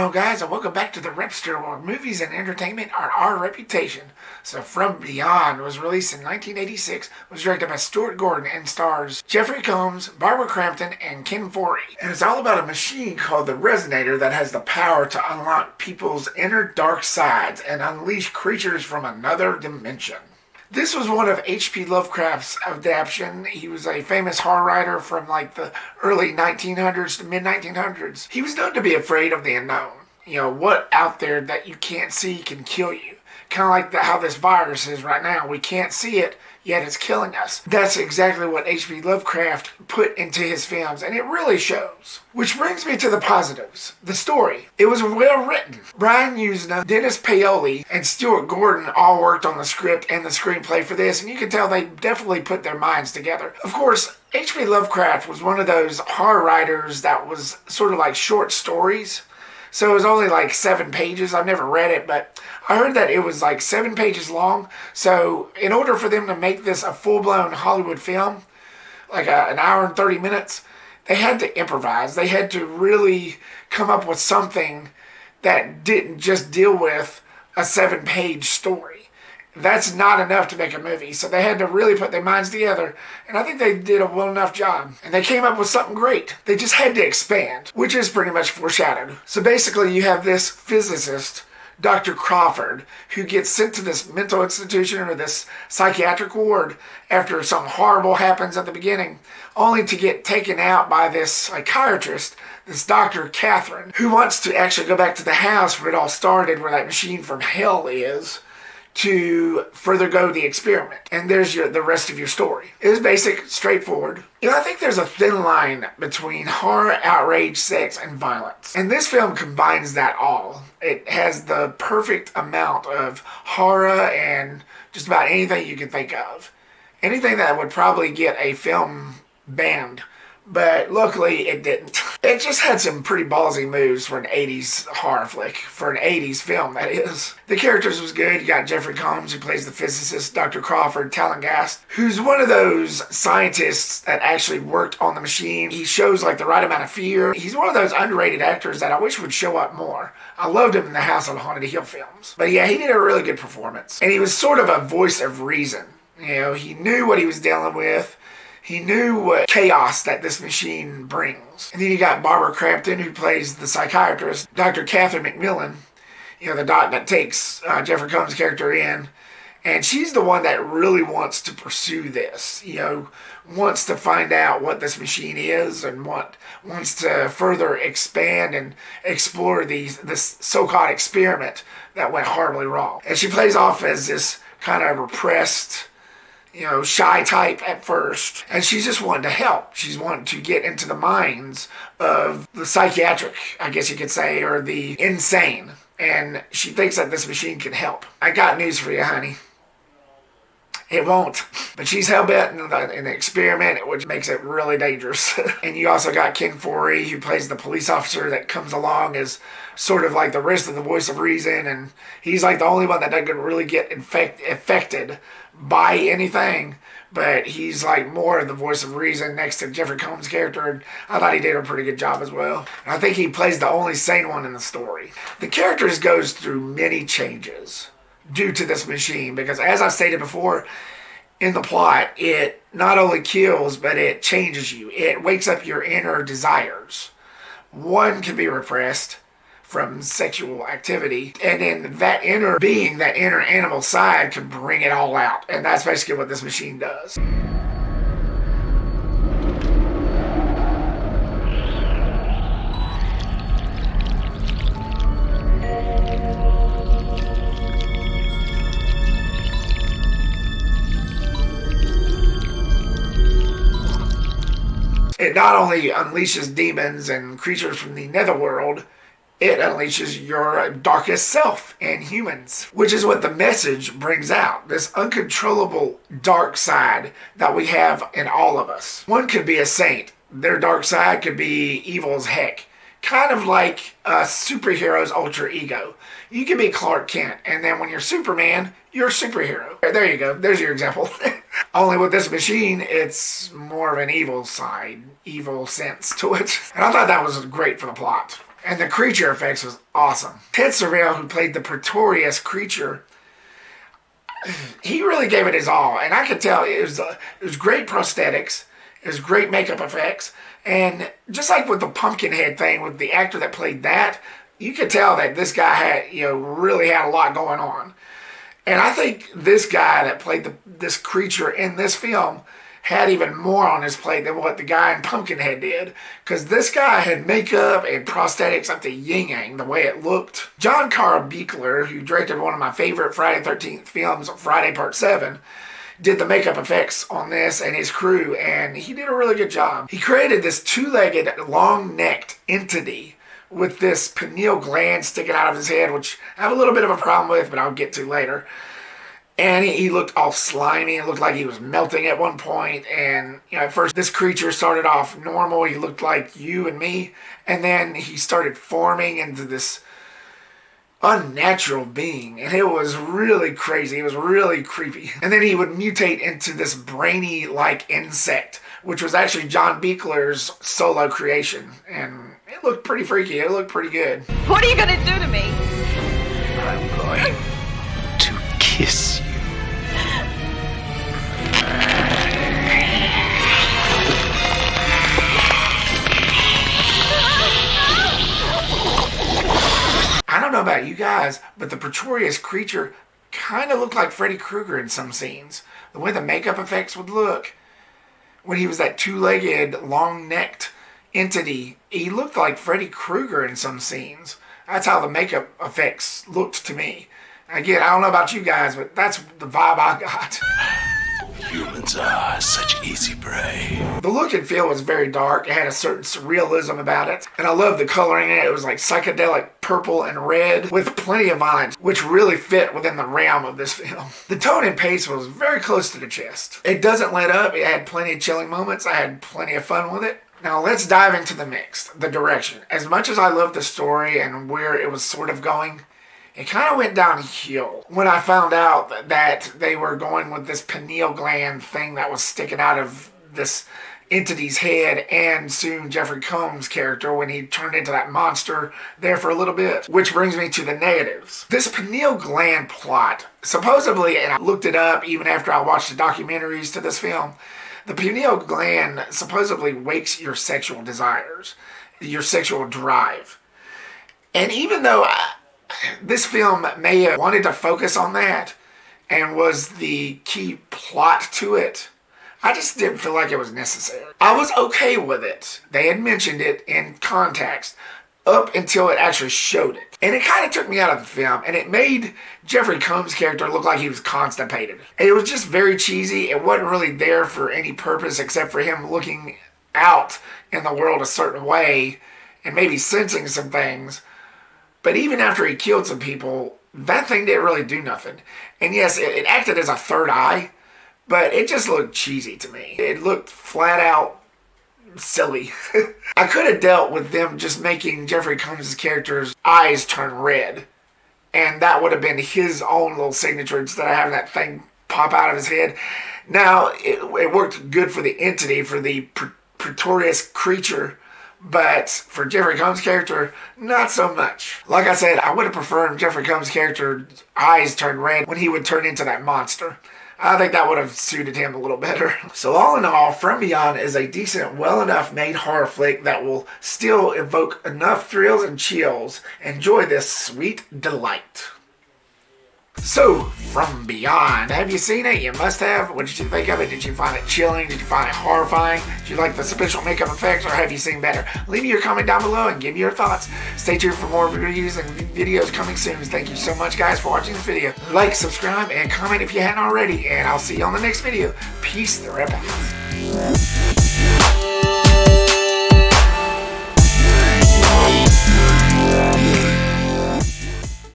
Hello guys, and welcome back to the Repster, where movies and entertainment are our reputation. So From Beyond was released in 1986, was directed by Stuart Gordon, and stars Jeffrey Combs, Barbara Crampton, and Ken Foree. And it's all about a machine called the Resonator that has the power to unlock people's inner dark sides and unleash creatures from another dimension. This was one of H.P. Lovecraft's adaptation. He was a famous horror writer from like the early 1900s to mid-1900s. He was known to be afraid of the unknown. You know, what out there that you can't see can kill you. Kind of like how this virus is right now. We can't see it, yet it's killing us. That's exactly what H.P. Lovecraft put into his films, and it really shows. Which brings me to the positives. The story. It was well written. Brian Yuzna, Dennis Paoli, and Stuart Gordon all worked on the script and the screenplay for this, and you can tell they definitely put their minds together. Of course, H.P. Lovecraft was one of those horror writers that was sort of like short stories. So it was only like 7 pages. I've never read it, but I heard that it was like 7 pages long. So in order for them to make this a full-blown Hollywood film, like an hour and 30 minutes, they had to improvise. They had to really come up with something that didn't just deal with a 7-page story. That's not enough to make a movie. So they had to really put their minds together. And I think they did a well enough job. And they came up with something great. They just had to expand, which is pretty much foreshadowed. So basically you have this physicist, Dr. Crawford, who gets sent to this mental institution or this psychiatric ward after something horrible happens at the beginning, only to get taken out by this psychiatrist, this Dr. Catherine, who wants to actually go back to the house where it all started, where that machine from hell is, to further go the experiment. And there's the rest of your story. It was basic, straightforward. You know, I think there's a thin line between horror, outrage, sex, and violence. And this film combines that all. It has the perfect amount of horror and just about anything you can think of. Anything that would probably get a film banned. But luckily it didn't. It just had some pretty ballsy moves for an 80s horror flick. For an 80s film, that is. The characters was good. You got Jeffrey Combs, who plays the physicist, Dr. Crawford, Talengast, who's one of those scientists that actually worked on the machine. He shows like the right amount of fear. He's one of those underrated actors that I wish would show up more. I loved him in the House on Haunted Hill films. But yeah, he did a really good performance. And he was sort of a voice of reason. You know, he knew what he was dealing with. He knew what chaos that this machine brings. And then you got Barbara Crampton, who plays the psychiatrist, Dr. Catherine McMillan, you know, the doc that takes Jeffrey Combs' character in. And she's the one that really wants to pursue this, you know, wants to find out what this machine is and wants to further expand and explore this so-called experiment that went horribly wrong. And she plays off as this kind of repressed, you know, shy type at first. And she's just wanting to help. She's wanting to get into the minds of the psychiatric, I guess you could say, or the insane. And she thinks that this machine can help. I got news for you, honey. It won't. But she's hell-bent in the experiment, which makes it really dangerous. And you also got Ken Foree, who plays the police officer that comes along as sort of like the rest of the voice of reason. And he's like the only one that doesn't really get affected by anything. But he's like more of the voice of reason next to Jeffrey Combs' character. And I thought he did a pretty good job as well. And I think he plays the only sane one in the story. The characters goes through many changes due to this machine, because as I stated before, in the plot, it not only kills, but it changes you. It wakes up your inner desires. One can be repressed from sexual activity, and then that inner being, that inner animal side, can bring it all out. And that's basically what this machine does. It not only unleashes demons and creatures from the netherworld, it unleashes your darkest self and humans, which is what the message brings out. This uncontrollable dark side that we have in all of us. One could be a saint. Their dark side could be evil as heck. Kind of like a superhero's alter ego. You can be Clark Kent, and then when you're Superman, you're a superhero. There you go. There's your example. Only with this machine, it's more of an evil side, evil sense to it. And I thought that was great for the plot. And the creature effects was awesome. Ted Sorel, who played the Pretorius creature, he really gave it his all. And I could tell it was great prosthetics. It was great makeup effects. And just like with the Pumpkinhead thing, with the actor that played that, you could tell that this guy had, really had a lot going on. And I think this guy that played this creature in this film had even more on his plate than what the guy in Pumpkinhead did. Because this guy had makeup and prosthetics up to yin-yang, the way it looked. John Carl Buechler, who directed one of my favorite Friday the 13th films, Friday Part 7, did the makeup effects on this and his crew, and he did a really good job. He created this two-legged, long-necked entity with this pineal gland sticking out of his head, which I have a little bit of a problem with, but I'll get to later. And he looked all slimy. It looked like he was melting at one point. And, at first this creature started off normal. He looked like you and me. And then he started forming into this unnatural being. And it was really crazy. It was really creepy. And then he would mutate into this brainy-like insect, which was actually John Buechler's solo creation. And it looked pretty freaky. It looked pretty good. What are you going to do to me? I'm going to kiss you. I don't know about you guys, but the Pretorius creature kind of looked like Freddy Krueger in some scenes. The way the makeup effects would look. When he was that two-legged, long-necked entity, he looked like Freddy Krueger in some scenes. That's how the makeup effects looked to me. Again, I don't know about you guys, but that's the vibe I got. Humans are such easy prey. The look and feel was very dark. It had a certain surrealism about it. And I loved the coloring in it. It was like psychedelic purple and red with plenty of violence, which really fit within the realm of this film. The tone and pace was very close to the chest. It doesn't let up. It had plenty of chilling moments. I had plenty of fun with it. Now let's dive into the mix, the direction. As much as I loved the story and where it was sort of going, it kind of went downhill when I found out that they were going with this pineal gland thing that was sticking out of this entity's head, and soon Jeffrey Combs' character when he turned into that monster there for a little bit. Which brings me to the negatives. This pineal gland plot, supposedly, and I looked it up even after I watched the documentaries to this film, the pineal gland supposedly wakes your sexual desires, your sexual drive. And even though this film may have wanted to focus on that and was the key plot to it, I just didn't feel like it was necessary. I was okay with it. They had mentioned it in context up until it actually showed it. And it kind of took me out of the film, and it made Jeffrey Combs' character look like he was constipated. It was just very cheesy. It wasn't really there for any purpose except for him looking out in the world a certain way and maybe sensing some things. But even after he killed some people, that thing didn't really do nothing. And yes, it acted as a third eye, but it just looked cheesy to me. It looked flat out silly. I could have dealt with them just making Jeffrey Combs' character's eyes turn red. And that would have been his own little signature instead of having that thing pop out of his head. Now, it worked good for the entity, for the Pretorius creature. But for Jeffrey Combs' character, not so much. Like I said, I would have preferred Jeffrey Combs' character's eyes turn red when he would turn into that monster. I think that would have suited him a little better. So all in all, From Beyond is a decent, well enough made horror flick that will still evoke enough thrills and chills. Enjoy this sweet delight. So, From Beyond, have you seen it? You must have. What did you think of it? Did you find it chilling? Did you find it horrifying? Did you like the special makeup effects, or have you seen better? Leave me your comment down below and give me your thoughts. Stay tuned for more reviews and videos coming soon. Thank you so much, guys, for watching this video. Like, subscribe, and comment if you hadn't already, and I'll see you on the next video. Peace the Reptastic.